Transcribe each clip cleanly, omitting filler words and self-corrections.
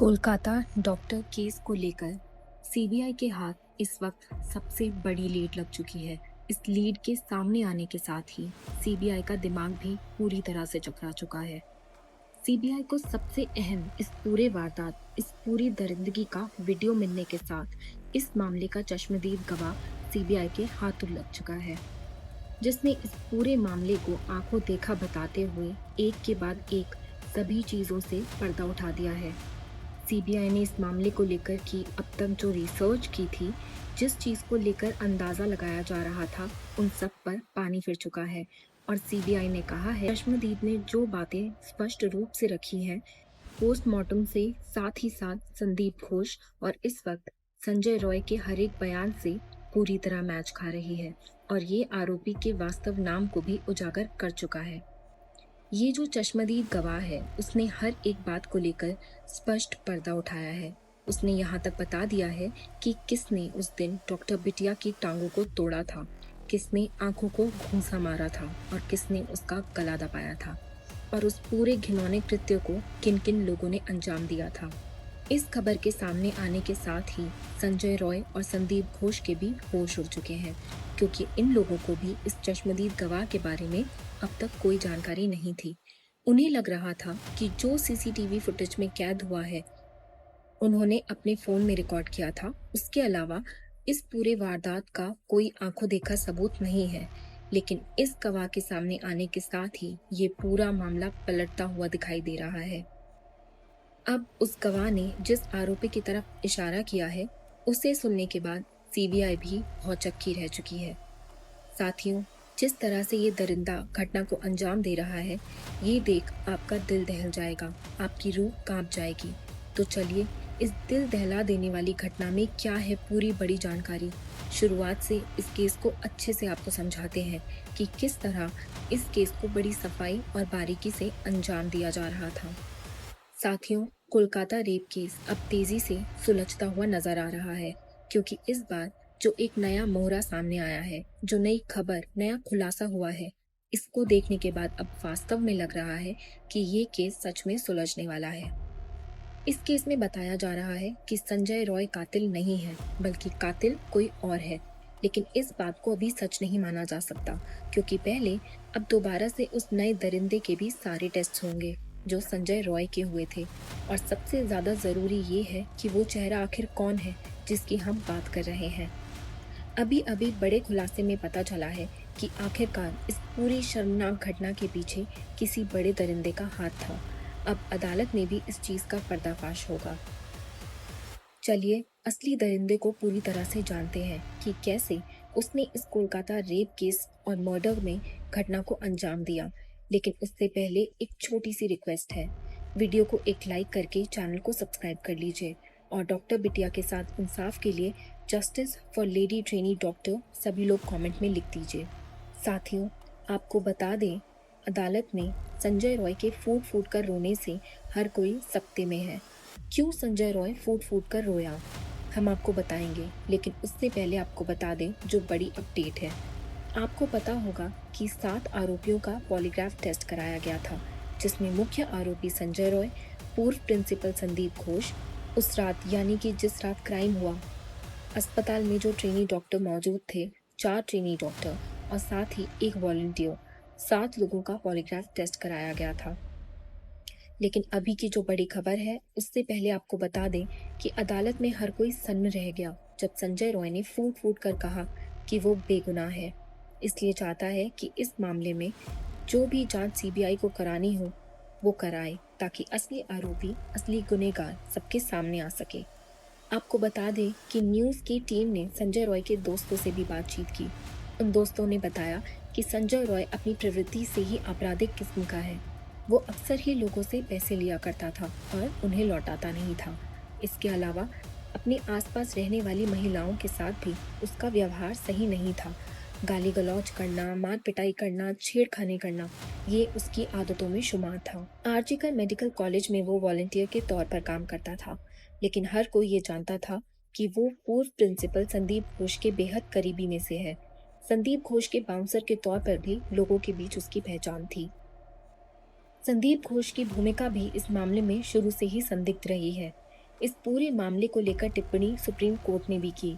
Kolkata doctor case को लेकर CBI के हाथ इस वक्त सबसे बड़ी लीड लग चुकी है। इस लीड के सामने आने के साथ ही सीबीआई का दिमाग भी पूरी तरह से चकरा चुका है। सीबीआई को सबसे अहम इस पूरे वारदात, इस पूरी दरिंदगी का वीडियो मिलने के साथ इस मामले का चश्मदीद गवाह सीबीआई के हाथों लग चुका है, जिसने इस पूरे मामले को आंखों देखा बताते हुए एक के बाद एक सभी चीजों से पर्दा उठा दिया है। सीबीआई ने इस मामले को लेकर की अब तक जो रिसर्च की थी, जिस चीज को लेकर अंदाजा लगाया जा रहा था, उन सब पर पानी फिर चुका है। और सीबीआई ने कहा है, चश्मदीद ने जो बातें स्पष्ट रूप से रखी हैं, पोस्टमार्टम से साथ ही साथ संदीप घोष और इस वक्त संजय रॉय के हर एक बयान से पूरी तरह मैच खा रही है और ये आरोपी के वास्तव नाम को भी उजागर कर चुका है। ये जो चश्मदीद गवाह है, उसने हर एक बात को लेकर स्पष्ट पर्दा उठाया है। उसने यहाँ तक बता दिया है कि किसने उस दिन डॉक्टर बिटिया की टांगों को तोड़ा था, किसने आंखों को घूंसा मारा था और किसने उसका गला दबाया था, और उस पूरे घिनौने कृत्य को किन किन लोगों ने अंजाम दिया था। इस खबर के सामने आने के साथ ही संजय रॉय और संदीप घोष के भी होश उड़ चुके हैं, क्योंकि इन लोगों को भी इस चश्मदीद गवाह के बारे में अब तक कोई जानकारी नहीं थी। उन्हें लग रहा था कि जो सीसीटीवी फुटेज में कैद हुआ है, उन्होंने अपने फोन में रिकॉर्ड किया था। उसके अलावा इस पूरे वारदात का कोई आंखों देखा सबूत नहीं है। लेकिन इस गवाह के सामने आने के साथ ही ये पूरा मामला पलटता हुआ दिखाई दे रहा है। अब उस गवाह ने जिस आरोपी की तरफ इशारा किया है, उसे सुनने के बाद सीबीआई भी भौचक्की रह चुकी है। साथियों, जिस तरह से ये दरिंदा घटना को अंजाम दे रहा है, ये देख आपका दिल दहल जाएगा, आपकी रूह कांप जाएगी। तो चलिए, इस दिल दहला देने वाली घटना में क्या है पूरी बड़ी जानकारी। शुरुआत से इस केस को अच्छे से आपको समझाते हैं कि किस तरह इस केस को बड़ी सफाई और बारीकी से अंजाम दिया जा रहा था। साथियों, कोलकाता रेप केस अब तेजी से सुलझता हुआ नजर आ रहा है, क्योंकि इस बार जो एक नया मोहरा सामने आया है, जो नई खबर, नया खुलासा हुआ है, इसको देखने के बाद अब वास्तव में लग रहा है कि ये केस सच में सुलझने वाला है। इस केस में बताया जा रहा है कि संजय रॉय कातिल नहीं है, बल्कि कातिल कोई और है। लेकिन इस बात को अभी सच नहीं माना जा सकता, क्योंकि पहले अब दोबारा से उस नए दरिंदे के भी सारे टेस्ट होंगे जो संजय रॉय के हुए थे। और सबसे ज्यादा जरूरी ये है कि वो चेहरा आखिर कौन है जिसकी हम बात कर रहे हैं। अभी अभी बड़े खुलासे में पता चला है कि आखिरकार इस पूरी शर्मनाक घटना के पीछे किसी बड़े दरिंदे का हाथ था। अब अदालत में भी इस चीज का पर्दाफाश होगा। चलिए, असली दरिंदे को पूरी तरह से जानते हैं कि कैसे उसने इस कोलकाता रेप केस और मर्डर में घटना को अंजाम दिया। लेकिन उससे पहले एक छोटी सी रिक्वेस्ट है, वीडियो को एक लाइक करके चैनल को सब्सक्राइब कर लीजिए और डॉक्टर बिटिया के साथ इंसाफ के लिए justice for lady trainee doctor सभी लोग कमेंट में लिख दीजिए। साथियों, आपको बता दें, अदालत में संजय रॉय के फूट फूट कर रोने से हर कोई सकते में है। क्यों संजय रॉय फूट फूट कर रोया, हम आपको बताएंगे, लेकिन उससे पहले आपको बता दें जो बड़ी अपडेट है। आपको पता होगा कि 7 आरोपियों का पॉलीग्राफ टेस्ट कराया गया था, जिसमें मुख्य आरोपी संजय रॉय, पूर्व प्रिंसिपल संदीप घोष, उस रात यानी कि जिस रात क्राइम हुआ, अस्पताल में जो ट्रेनी डॉक्टर मौजूद थे, 4 ट्रेनी डॉक्टर और साथ ही एक वॉलंटियर, 7 लोगों का पॉलीग्राफ टेस्ट कराया गया था। लेकिन अभी की जो बड़ी खबर है, उससे पहले आपको बता दें कि अदालत में हर कोई सन्न रह गया जब संजय रॉय ने फूट फूट कर कहा कि वो बेगुनाह है। इसलिए चाहता है कि इस मामले में जो भी जांच सीबीआई को करानी हो, वो कराए, ताकि असली आरोपी, असली गुनहगार सबके सामने आ सके। आपको बता दें कि न्यूज़ की टीम ने संजय रॉय के दोस्तों से भी बातचीत की। उन दोस्तों ने बताया कि संजय रॉय अपनी प्रवृत्ति से ही आपराधिक किस्म का है। वो अक्सर ही लोगों से पैसे लिया करता था और उन्हें लौटाता नहीं था। इसके अलावा अपने आसपास रहने वाली महिलाओं के साथ भी उसका व्यवहार सही नहीं था। गाली गलौज करना, मार पिटाई करना, छेड़खानी करना, ये उसकी आदतों में शुमार था। आरजीकर मेडिकल कॉलेज में वो वॉलंटियर के तौर पर काम करता था, लेकिन हर कोई ये जानता था कि वो पूर्व प्रिंसिपल संदीप घोष के बेहद करीबी में से है। संदीप घोष के बाउंसर के तौर पर भी लोगों के बीच उसकी पहचान थी। संदीप घोष की भूमिका भी इस मामले में शुरू से ही संदिग्ध रही है। इस पूरे मामले को लेकर टिप्पणी सुप्रीम कोर्ट ने भी की।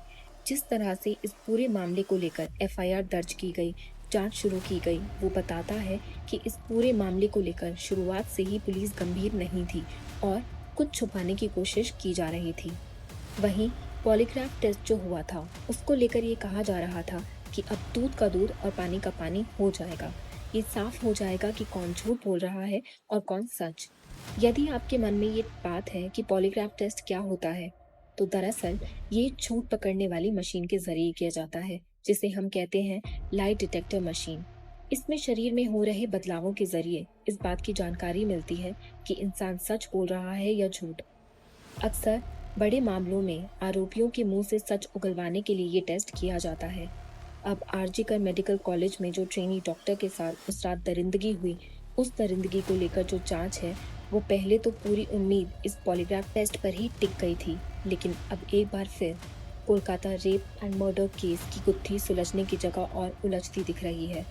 जिस तरह से इस पूरे मामले को लेकर एफआईआर दर्ज की गई, जांच शुरू की गई, वो बताता है कि इस पूरे मामले को लेकर शुरुआत से ही पुलिस गंभीर नहीं थी और कुछ छुपाने की कोशिश की जा रही थी। वहीं पॉलीग्राफ टेस्ट जो हुआ था, उसको लेकर ये कहा जा रहा था कि अब दूध का दूध और पानी का पानी हो जाएगा। ये साफ हो जाएगा कि कौन झूठ बोल रहा है और कौन सच। यदि आपके मन में ये बात है कि पॉलीग्राफ टेस्ट क्या होता है, तो दरअसल ये झूठ पकड़ने वाली मशीन के जरिए किया जाता है, जिसे हम कहते हैं लाई डिटेक्टर मशीन। इसमें शरीर में हो रहे बदलावों के जरिए इस बात की जानकारी मिलती है कि इंसान सच बोल रहा है या झूठ। अक्सर बड़े मामलों में आरोपियों के मुंह से सच उगलवाने के लिए ये टेस्ट किया जाता है। अब आरजीकर मेडिकल कॉलेज में जो ट्रेनी डॉक्टर के साथ उस रात दरिंदगी हुई, उस दरिंदगी को लेकर जो जांच है, वो पहले तो पूरी उम्मीद इस पॉलीग्राफ टेस्ट पर ही टिक गई थी, लेकिन अब एक बार फिर Kolkata rape and murder case की गुत्थी सुलझने की जगह और उलझती दिख रही है।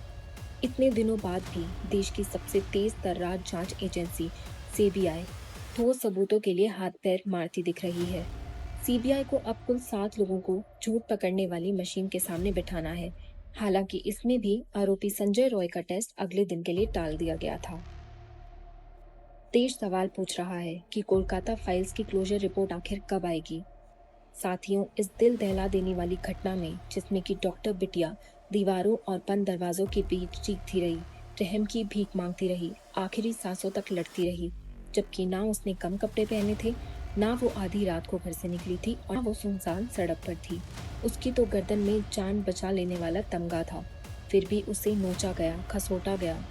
इतने दिनों बाद भी देश की सबसे तेज तर्रार जांच एजेंसी सीबीआई ठोस सबूतों के लिए हाथ पैर मारती दिख रही है। सीबीआई को अब कुल 7 लोगों को झूठ पकड़ने वाली मशीन के सामने बिठाना है। हालांकि इसमें भी आरोपी संजय रॉय का टेस्ट अगले दिन के लिए टाल दिया गया था। देश सवाल पूछ रहा है कि कोलकाता फाइल्स की क्लोजर रिपोर्ट आखिर कब आएगी। साथियों, इस दिल दहला देने वाली घटना में, जिसमें कि डॉक्टर बिटिया दीवारों और बंद दरवाजों के बीच चीखती रही, रहम की भीख मांगती रही, आखिरी सांसों तक लड़ती रही, जबकि ना उसने कम कपड़े पहने थे, ना वो आधी रात को घर से निकली थी और ना वो सुनसान सड़क पर थी। उसकी तो गर्दन में जान बचा लेने वाला तमगा था, फिर भी उसे नोचा गया, खसोटा गया,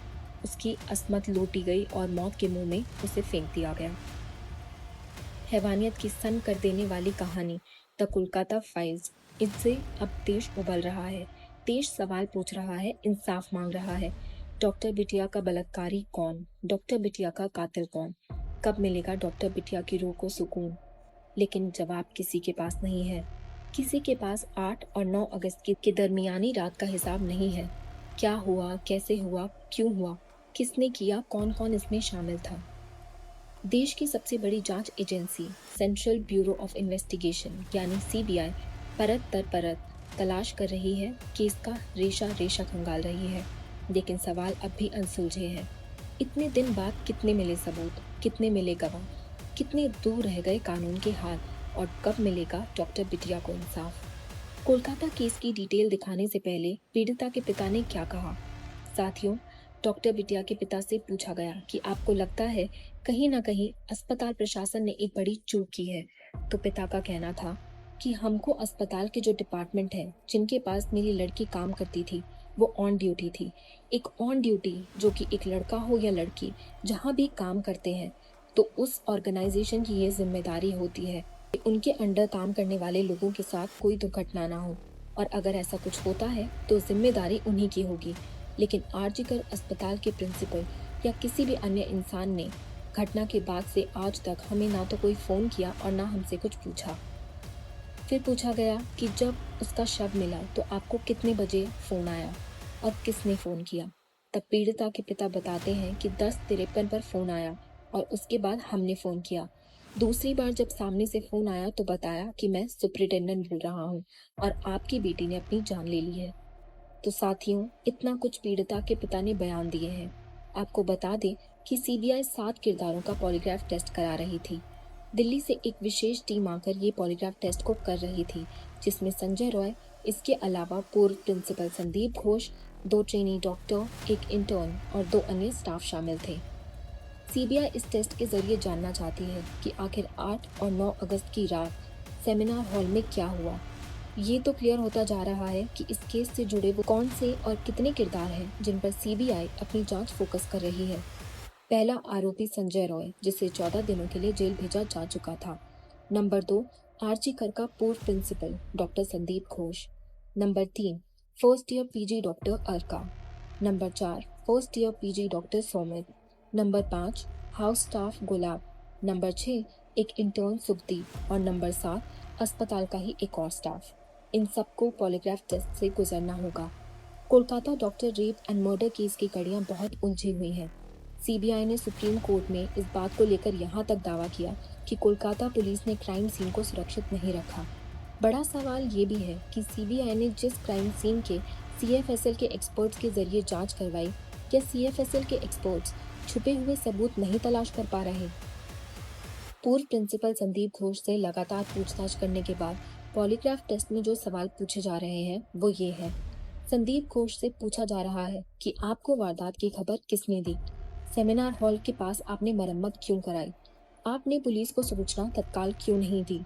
उसकी अस्मत लूटी गई और मौत के मुंह में उसे फेंक दिया गया। हैवानियत की सन कर देने वाली कहानी द कोलकाता फाइल्स, इससे अब देश उबल रहा है। देश सवाल पूछ रहा है, इंसाफ मांग रहा है। डॉक्टर बिटिया का बलात्कारी कौन? डॉक्टर बिटिया का कातिल कौन? कब मिलेगा डॉक्टर बिटिया की रूह को सुकून? लेकिन जवाब किसी के पास नहीं है। किसी के पास 8 और 9 अगस्त की दरमियानी रात का हिसाब नहीं है। क्या हुआ, कैसे हुआ, क्यों हुआ, किसने किया, कौन कौन इसमें शामिल था? देश की सबसे बड़ी जांच agency central bureau of investigation यानी सीबीआई परत दर परत तलाश कर रही है, केस का रेशा रेशा खंगाल रही है, लेकिन सवाल अब भी अनसुलझे हैं। इतने दिन बाद कितने मिले सबूत, कितने मिले गवाह, कितने दूर रह गए कानून के हाथ और कब मिलेगा डॉक्टर बिटिया को इंसाफ? कोलकाता केस की डिटेल दिखाने से पहले पीड़िता के पिता ने क्या कहा? साथियों, डॉक्टर बिटिया के पिता से पूछा गया कि आपको लगता है कहीं ना कहीं अस्पताल प्रशासन ने एक बड़ी चूक की है, तो पिता का कहना था कि हमको अस्पताल के जो डिपार्टमेंट है, जिनके पास मेरी लड़की काम करती थी, वो ऑन ड्यूटी थी। एक ऑन ड्यूटी जो कि एक लड़का हो या लड़की, जहाँ भी काम करते हैं, तो उस ऑर्गेनाइजेशन की ये जिम्मेदारी होती है कि उनके अंडर काम करने वाले लोगों के साथ कोई दुर्घटना ना हो, और अगर ऐसा कुछ होता है तो जिम्मेदारी उन्हीं की होगी। लेकिन आरजीकर अस्पताल के प्रिंसिपल या किसी भी अन्य इंसान ने घटना के बाद से आज तक हमें ना तो कोई फ़ोन किया और ना हमसे कुछ पूछा। फिर पूछा गया कि जब उसका शव मिला तो आपको कितने बजे फ़ोन आया और किसने फ़ोन किया? तब पीड़िता के पिता बताते हैं कि 10:53 पर फ़ोन आया और उसके बाद हमने फ़ोन किया। दूसरी बार जब सामने से फ़ोन आया तो बताया कि मैं सुपरिटेंडेंट बोल रहा हूँ और आपकी बेटी ने अपनी जान ले ली है। तो साथियों, इतना कुछ पीड़िता के पिता ने बयान दिए हैं। आपको बता दें कि सीबीआई 7 किरदारों का पॉलीग्राफ टेस्ट करा रही थी। दिल्ली से एक विशेष टीम आकर ये पॉलीग्राफ टेस्ट को कर रही थी, जिसमें संजय रॉय, इसके अलावा पूर्व principal Sandip Ghosh, 2 trainee doctor, एक इंटर्न और 2 अन्य स्टाफ शामिल थे। सीबीआई इस टेस्ट के जरिए जानना चाहती है कि आखिर 8 और 9 अगस्त की रात सेमिनार हॉल में क्या हुआ। ये तो क्लियर होता जा रहा है कि इस केस से जुड़े वो कौन से और कितने किरदार हैं जिन पर सीबीआई अपनी जांच फोकस कर रही है। पहला आरोपी संजय रॉय, जिसे 14 दिनों के लिए जेल भेजा जा चुका था। नंबर 2, आरजी कर का पूर्व principal doctor Sandeep Ghosh. Number 3, first year PG doctor Arka. Number 4, first year PG doctor Somit. Number 5, house staff Gulab. Number 6, एक इंटर्न सुखदीप और नंबर 7, अस्पताल का ही एक और स्टाफ। इन सबको पॉलीग्राफ टेस्ट से गुजरना होगा। Kolkata doctor rape and murder case की कड़ियां बहुत उलझी हुई हैं। सीबीआई ने सुप्रीम कोर्ट में इस बात को लेकर यहाँ तक दावा किया कि कोलकाता पुलिस ने क्राइम सीन को सुरक्षित नहीं रखा। बड़ा सवाल ये भी है कि सीबीआई ने जिस क्राइम सीन के सीएफएसएल के एक्सपर्ट्स के जरिए जांच करवाई, क्या सीएफएसएल के एक्सपर्ट्स छुपे हुए सबूत नहीं तलाश कर पा रहे? पूर्व प्रिंसिपल संदीप घोष से लगातार पूछताछ करने के बाद पॉलीग्राफ टेस्ट में जो सवाल पूछे जा रहे हैं वो ये है। संदीप घोष से पूछा जा रहा है कि आपको वारदात की खबर किसने दी? सेमिनार हॉल के पास आपने मरम्मत क्यों कराई? आपने पुलिस को सूचना तत्काल क्यों नहीं दी?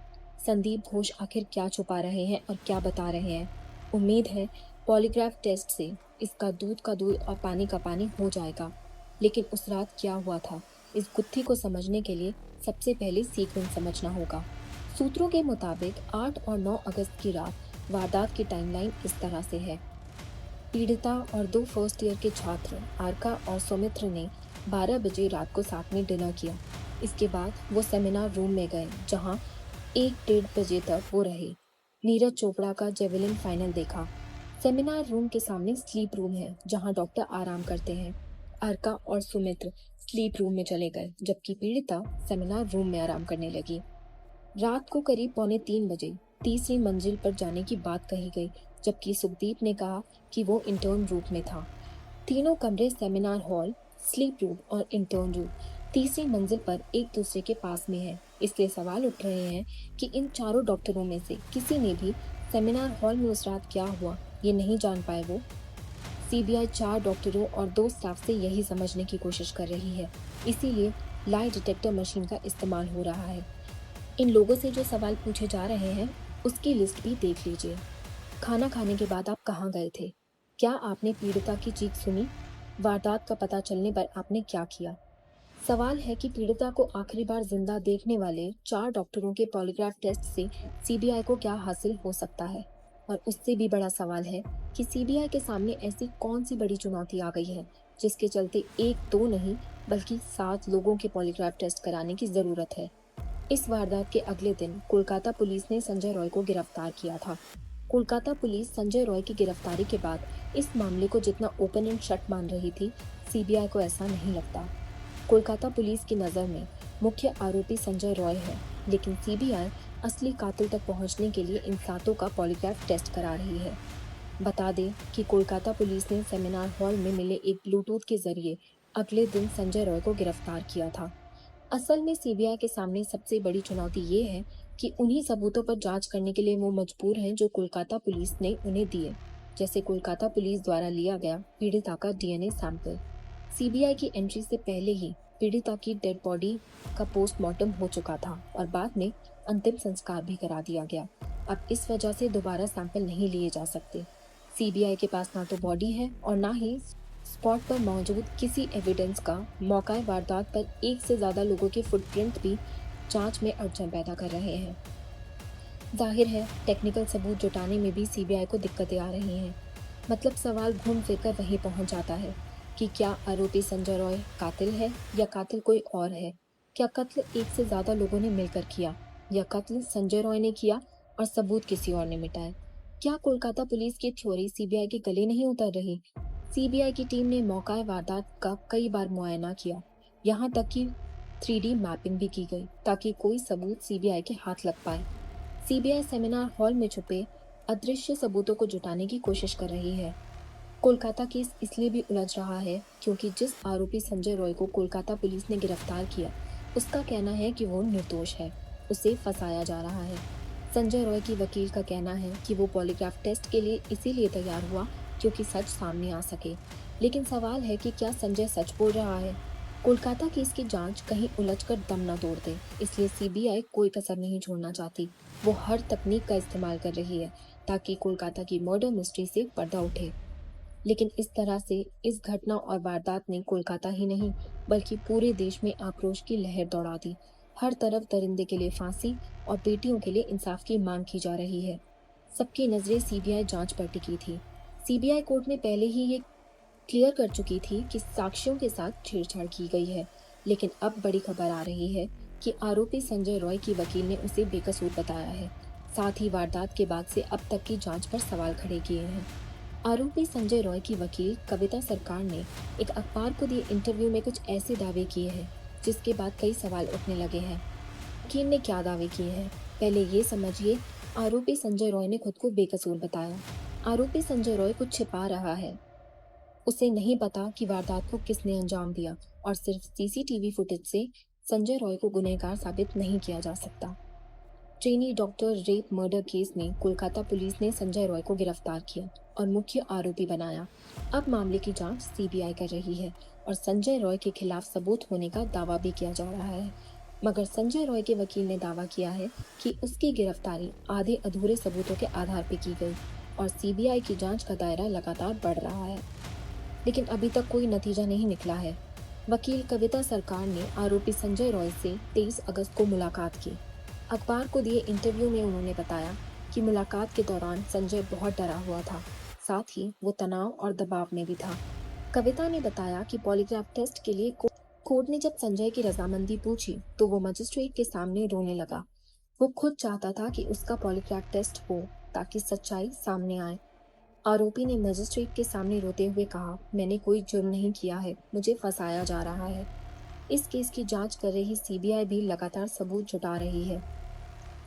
संदीप घोष आखिर क्या छुपा रहे हैं और क्या बता रहे हैं? उम्मीद है पॉलीग्राफ टेस्ट से इसका दूध का दूध और पानी का पानी हो जाएगा। लेकिन उस रात क्या हुआ था, इस गुत्थी को समझने के लिए सबसे पहले सीक्वेंस समझना होगा। सूत्रों के मुताबिक 8 और 9 अगस्त की रात वारदात की टाइमलाइन इस तरह से है। पीड़िता और 2 फर्स्ट ईयर के छात्र आरका और सौमित्र ने 12 बजे रात को साथ में डिनर किया। इसके बाद वो सेमिनार रूम में गए जहां 1-1:30 बजे तक वो रहे। नीरज चोपड़ा का जेवलिन फाइनल देखा। सेमिनार रूम के सामने स्लीप रूम है जहां डॉक्टर आराम करते हैं। अर्का और सुमित्र स्लीप रूम में चले गए जबकि पीड़िता सेमिनार रूम में आराम करने लगी। रात को करीब 2:45 बजे तीसरी मंजिल पर जाने की बात कही गई जबकि सुखदीप ने कहा कि वो इंटर्न रूम में था। तीनों कमरे सेमिनार हॉल, स्लीप रूम और इंटर्न रूम तीसरी मंजिल पर एक दूसरे के पास में है। इसलिए सवाल उठ रहे हैं कि इन चारों डॉक्टरों में से किसी ने भी सेमिनार हॉल में उस रात क्या हुआ ये नहीं जान पाए। वो सीबीआई 4 डॉक्टरों और 2 स्टाफ से यही समझने की कोशिश कर रही है, इसीलिए लाई डिटेक्टर मशीन का इस्तेमाल हो रहा है। इन लोगों से जो सवाल पूछे जा रहे हैं उसकी लिस्ट भी देख लीजिए। खाना खाने के बाद आप कहाँ गए थे? क्या आपने पीड़िता की चीख सुनी? वारदात का पता चलने पर आपने क्या किया? सवाल है कि पीड़िता को आखिरी बार जिंदा देखने वाले 4 डॉक्टरों के पॉलीग्राफ टेस्ट से सीबीआई को क्या हासिल हो सकता है? और उससे भी बड़ा सवाल है कि सीबीआई के सामने ऐसी कौन सी बड़ी चुनौती आ गई है जिसके चलते 1-2 नहीं बल्कि 7 लोगों के पॉलीग्राफ टेस्ट कराने की जरूरत है। इस वारदात के अगले दिन कोलकाता पुलिस ने संजय रॉय को गिरफ्तार किया था। कोलकाता पुलिस संजय रॉय की गिरफ्तारी के बाद इस मामले को जितना ओपन एंड शट मान रही थी, सीबीआई को ऐसा नहीं लगता। कोलकाता पुलिस की नज़र में मुख्य आरोपी संजय रॉय है, लेकिन सीबीआई असली कातिल तक पहुंचने के लिए इन 7 का पॉलीग्राफ टेस्ट करा रही है। बता दें कि कोलकाता पुलिस ने सेमिनार हॉल में मिले एक ब्लूटूथ के जरिए अगले दिन संजय रॉय को गिरफ्तार किया था। असल में सीबीआई के सामने सबसे बड़ी चुनौती ये है कि उन्हीं सबूतों पर जांच करने के लिए वो मजबूर हैं जो कोलकाता पुलिस ने उन्हें दिए, जैसे कोलकाता पुलिस द्वारा लिया गया पीड़िता का डीएनए सैंपल। सीबीआई की एंट्री से पहले ही पीड़िता की डेड बॉडी का पोस्टमार्टम हो चुका था और बाद में अंतिम संस्कार भी करा दिया गया। अब इस वजह से दोबारा सैंपल नहीं लिए जा सकते। सीबीआई के पास ना तो बॉडी है और ना ही स्पॉट पर मौजूद किसी एविडेंस का। मौका वारदात पर एक से ज्यादा लोगों के फुटप्रिंट भी जांच में अड़चन पैदा कर रहे हैं। जाहिर है टेक्निकल सबूत जुटाने में भी सीबीआई को दिक्कतें आ रही हैं। मतलब सवाल घूम फिर कर वहीं पहुंच जाता है कि क्या आरोपी संजय रॉय कातिल है या कातिल कोई और है? क्या कत्ल एक से ज्यादा लोगों ने मिलकर किया या कत्ल संजय रॉय ने किया और सबूत किसी और ने मिटाए? क्या कोलकाता पुलिस की थ्योरी सीबीआई के गले नहीं उतर रही? सीबीआई की टीम ने मौका वारदात का कई बार मुआयना किया, यहाँ तक कि 3D मैपिंग भी की गई ताकि कोई सबूत सीबीआई के हाथ लग पाए। सीबीआई सेमिनार हॉल में छुपे अदृश्य सबूतों को जुटाने की कोशिश कर रही है। कोलकाता केस इसलिए भी उलझ रहा है क्योंकि जिस आरोपी संजय रॉय को कोलकाता पुलिस ने गिरफ्तार किया उसका कहना है कि वो निर्दोष है, उसे फंसाया जा रहा है। संजय रॉय की वकील का कहना है कि वो पॉलीग्राफ टेस्ट के लिए इसीलिए तैयार हुआ क्योंकि सच सामने आ सके। लेकिन सवाल है कि क्या संजय सच बोल रहा है? कोलकाता केस की जांच कहीं उलझकर दम न तोड़ दे, इसलिए सीबीआई कोई कसर नहीं छोड़ना चाहती। वो हर तकनीक का इस्तेमाल कर रही है ताकि कोलकाता की मर्डर मिस्ट्री से पर्दा उठे। लेकिन इस तरह से इस घटना और वारदात ने कोलकाता ही नहीं बल्कि पूरे देश में आक्रोश की लहर दौड़ा दी। हर तरफ दरिंदे के लिए फांसी और बेटियों के लिए इंसाफ की मांग की जा रही है। सबकी नजरें सीबीआई जांच पर टिकी थी। सीबीआई कोर्ट में पहले ही ये क्लियर कर चुकी थी कि साक्ष्यों के साथ छेड़छाड़ की गई है, लेकिन अब बड़ी खबर आ रही है कि आरोपी संजय रॉय की वकील ने उसे बेकसूर बताया है। साथ ही वारदात के बाद से अब तक की जांच पर सवाल खड़े किए हैं। आरोपी संजय रॉय की वकील कविता सरकार ने एक अखबार को दिए इंटरव्यू में कुछ ऐसे दावे किए हैं जिसके बाद कई सवाल उठने लगे हैं। वकील ने क्या दावे किए हैं, पहले ये समझिए। आरोपी संजय रॉय ने खुद को बेकसूर बताया। आरोपी संजय रॉय कुछ छिपा रहा है। उसे नहीं पता कि वारदात को किसने अंजाम दिया और सिर्फ सीसीटीवी फुटेज से संजय रॉय को गुनहगार साबित नहीं किया जा सकता। Trainee doctor rape murder case में कोलकाता पुलिस ने संजय रॉय को गिरफ्तार किया और मुख्य आरोपी बनाया। अब मामले की जांच सीबीआई कर रही है और संजय रॉय के खिलाफ सबूत होने का दावा भी किया जा रहा है। मगर संजय रॉय के वकील ने दावा किया है कि उसकी गिरफ्तारी आधे अधूरे सबूतों के आधार पर की गई और सीबीआई की जांच का दायरा लगातार बढ़ रहा है। लेकिन अभी तक कोई नतीजा नहीं निकला है। वकील कविता सरकार ने आरोपी संजय रॉय से 23 अगस्त को मुलाकात की। अखबार को दिए इंटरव्यू में उन्होंने बताया कि मुलाकात के दौरान संजय बहुत डरा हुआ था, साथ ही वो तनाव और दबाव में भी था। कविता ने बताया कि पॉलीग्राफ टेस्ट के लिए कोर्ट ने जब संजय की रजामंदी पूछी तो वो मजिस्ट्रेट के सामने रोने लगा। वो खुद चाहता था कि उसका पॉलीग्राफ टेस्ट हो ताकि सच्चाई सामने आए। आरोपी ने मजिस्ट्रेट के सामने रोते हुए कहा, मैंने कोई जुर्म नहीं किया है, मुझे फंसाया जा रहा है। इस केस की जांच कर रही सीबीआई भी लगातार सबूत जुटा रही है।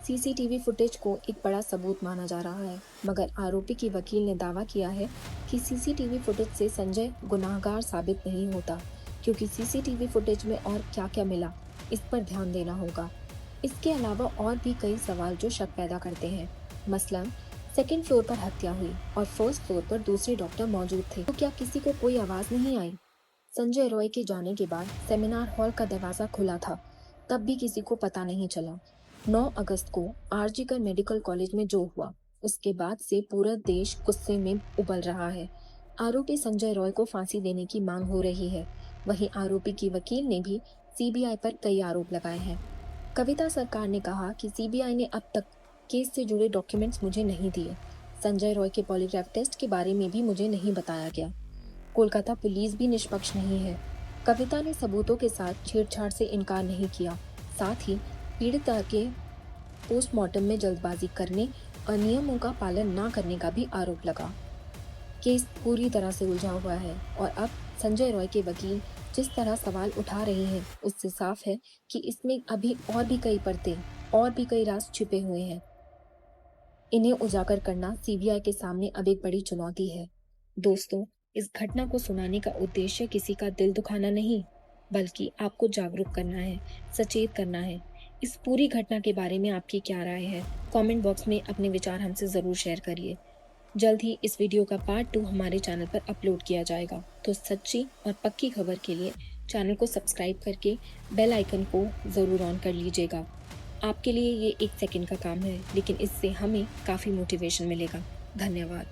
सीसीटीवी फुटेज को एक बड़ा सबूत माना जा रहा है, मगर आरोपी की वकील ने दावा किया है कि सीसीटीवी फुटेज से संजय गुनाहगार साबित नहीं होता, क्योंकि सीसीटीवी फुटेज में और क्या-क्या मिला, इस पर ध्यान देना होगा। इसके अलावा और भी कई सवाल जो शक पैदा करते हैं। मसलन सेकंड फ्लोर पर हत्या हुई और फर्स्ट फ्लोर पर दूसरे डॉक्टर मौजूद थे, तो क्या किसी को कोई आवाज नहीं आई? संजय रॉय के जाने के बाद सेमिनार हॉल का दरवाजा खुला था, तब भी किसी को पता नहीं चला। 9 अगस्त को आरजीकर मेडिकल कॉलेज में जो हुआ, उसके बाद से पूरा देश गुस्से में उबल रहा है। आरोपी संजय रॉय को फांसी देने की मांग हो रही है। वहीं आरोपी की वकील ने भी सीबीआई पर कई आरोप लगाए हैं। कविता सरकार ने कहा कि सीबीआई ने अब तक केस से जुड़े डॉक्यूमेंट्स मुझे नहीं दिए। संजय रॉय के पॉलीग्राफ टेस्ट के बारे में भी मुझे नहीं बताया गया। कोलकाता पुलिस भी निष्पक्ष नहीं है। कविता ने सबूतों के साथ छेड़छाड़ से इनकार नहीं किया। साथ ही पीड़िता के पोस्टमार्टम में जल्दबाजी करने और नियमों का पालन न करने का भी आरोप लगा। केस पूरी तरह से उलझा हुआ है और अब संजय रॉय के वकील जिस तरह सवाल उठा रहे हैं, उससे साफ है कि इसमें अभी और भी कई परतें और भी कई राज छिपे हुए हैं। इन्हें उजागर करना सीबीआई के सामने अब एक बड़ी चुनौती है। दोस्तों, इस घटना को सुनाने का उद्देश्य किसी का दिल दुखाना नहीं, बल्कि आपको जागरूक करना है, सचेत करना है। इस पूरी घटना के बारे में आपकी क्या राय है? कमेंट बॉक्स में अपने विचार हमसे ज़रूर शेयर करिए। जल्द ही इस वीडियो का पार्ट 2 हमारे चैनल पर अपलोड किया जाएगा, तो सच्ची और पक्की खबर के लिए चैनल को सब्सक्राइब करके बेल आइकन को ज़रूर ऑन कर लीजिएगा। आपके लिए ये 1 सेकंड का काम है, लेकिन इससे हमें काफ़ी मोटिवेशन मिलेगा। धन्यवाद।